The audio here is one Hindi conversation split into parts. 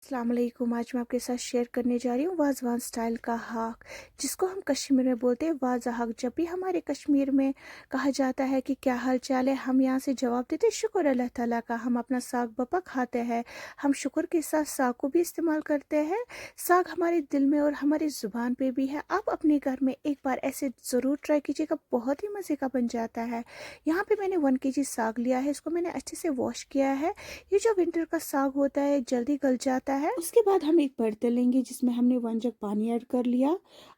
अस्सलाम वालेकुम। आज मैं आपके साथ शेयर करने जा रही हूँ वाजवान स्टाइल का हाक, जिसको हम कश्मीर में बोलते हैं वाजा हाक। जब भी हमारे कश्मीर में कहा जाता है कि क्या हाल चाल है, हम यहाँ से जवाब देते हैं शुक्र अल्लाह ताला का। हम अपना साग बपा खाते हैं, हम शुक्र के साथ साग को भी इस्तेमाल करते हैं। साग हमारे दिल में और हमारी ज़ुबान पे भी है। आप अपने घर में एक बार ऐसे ज़रूर ट्राई कीजिएगा, बहुत ही मज़े का बन जाता है। यहाँ पे मैंने 1 केजी साग लिया है, इसको मैंने अच्छे से वॉश किया है। ये जो विंटर का साग होता है जल्दी गल जाता है। उसके बाद हम एक बर्तन लेंगे जिसमें हमने 1 जग पानी ऐड कर लिया।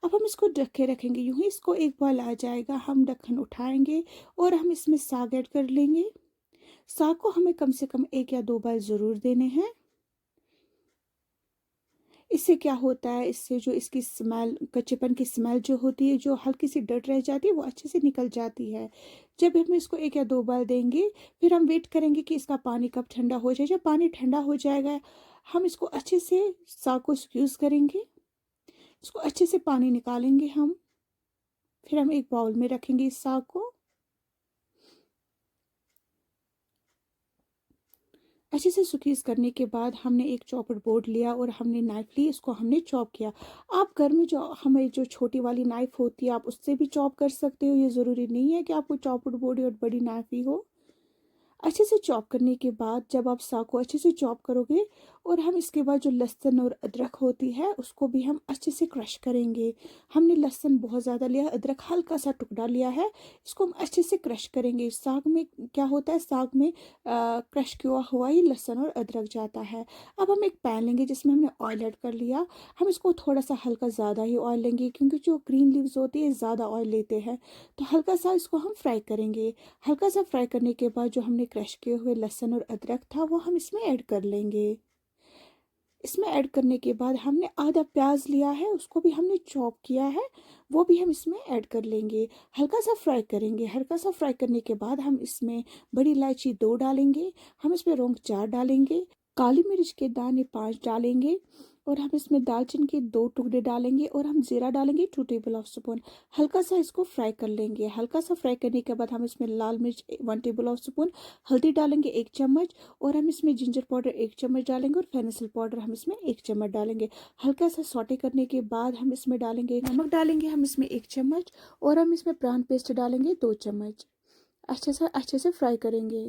अब हम इसको ढक के रखेंगे, यूं ही इसको एक बॉयल आ जाएगा, हम ढक्कन उठाएंगे और हम इसमें साग ऐड कर लेंगे। साग को हमें कम से कम 1 या 2 बार ज़रूर देने हैं। इससे क्या होता है, इससे जो इसकी स्मेल, कच्चेपन की स्मेल जो होती है, जो हल्की सी डट रह जाती है, वो अच्छे से निकल जाती है। जब हम इसको 1 या 2 बार देंगे, फिर हम वेट करेंगे कि इसका पानी कब ठंडा हो जाए। जब पानी ठंडा हो जाएगा, हम इसको अच्छे से साग को स्क्यूज़ करेंगे, इसको अच्छे से पानी निकालेंगे हम। फिर हम एक बाउल में रखेंगे इस साग को। अच्छे से स्क्वीज़ करने के बाद हमने एक चॉपर बोर्ड लिया और हमने नाइफ ली, इसको हमने चॉप किया। आप घर में जो हमें जो छोटी वाली नाइफ होती है, आप उससे भी चॉप कर सकते हो। ये ज़रूरी नहीं है कि आपको चॉपर बोर्ड और बड़ी नाइफ ही हो। अच्छे से चॉप करने के बाद जब आप साग को अच्छे से चॉप करोगे, और हम इसके बाद जो लहसुन और अदरक होती है उसको भी हम अच्छे से क्रश करेंगे। हमने लहसुन बहुत ज़्यादा लिया है, अदरक हल्का सा टुकड़ा लिया है, इसको हम अच्छे से क्रश करेंगे। साग में क्या होता है, साग में क्रश किया हुआ ही लहसुन और अदरक जाता है। अब हम एक पैन लेंगे जिसमें हमने ऑयल ऐड कर लिया। हम इसको थोड़ा सा हल्का ज़्यादा ही ऑयल लेंगे, क्योंकि जो ग्रीन लीव्स होती है ज़्यादा ऑयल लेते हैं, तो हल्का सा इसको हम फ्राई करेंगे। हल्का सा फ्राई करने के बाद जो हमने क्रश किए हुए लहसुन और अदरक था वो हम इसमें ऐड कर लेंगे। इसमें ऐड करने के बाद हमने आधा प्याज लिया है, उसको भी हमने चॉप किया है, वो भी हम इसमें ऐड कर लेंगे। हल्का सा फ्राई करेंगे। हल्का सा फ्राई करने के बाद हम इसमें बड़ी इलायची 2 डालेंगे, हम इसमें लौंग 4 डालेंगे, काली मिर्च के दाने 5 डालेंगे, और हम इसमें दालचीनी के 2 टुकड़े डालेंगे, और हम जीरा डालेंगे 2 टेबल ऑफ स्पून। हल्का सा इसको फ्राई कर लेंगे। हल्का सा फ्राई करने के बाद हम इसमें लाल मिर्च 1 टेबल ऑफ स्पून, हल्दी डालेंगे 1 चम्मच, और हम इसमें जिंजर पाउडर 1 चम्मच डालेंगे, और फेनिसल पाउडर हम इसमें 1 चम्मच डालेंगे। हल्का सा सॉटे करने के बाद हम इसमें डालेंगे नमक, डालेंगे हम इसमें 1 चम्मच, और हम इसमें प्रान पेस्ट डालेंगे 2 चम्मच। अच्छे से फ्राई करेंगे।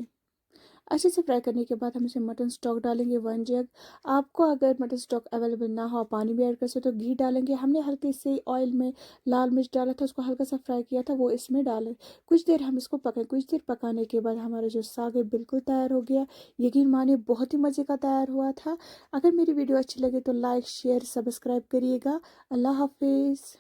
अच्छे से फ्राई करने के बाद हम इसमें मटन स्टॉक डालेंगे 1 जग। आपको अगर मटन स्टॉक अवेलेबल ना हो, पानी भी ऐड कर सकते हो, तो घी डालेंगे। हमने हल्के से ऑयल में लाल मिर्च डाला था, उसको हल्का सा फ्राई किया था, वो इसमें डालें। कुछ देर हम इसको पकाएं। कुछ देर पकाने के बाद हमारा जो साग है बिल्कुल तैयार हो गया। यकीन मानिए बहुत ही मज़े का तैयार हुआ था। अगर मेरी वीडियो अच्छी लगे तो लाइक शेयर सब्सक्राइब करिएगा। अल्लाह हाफिज़।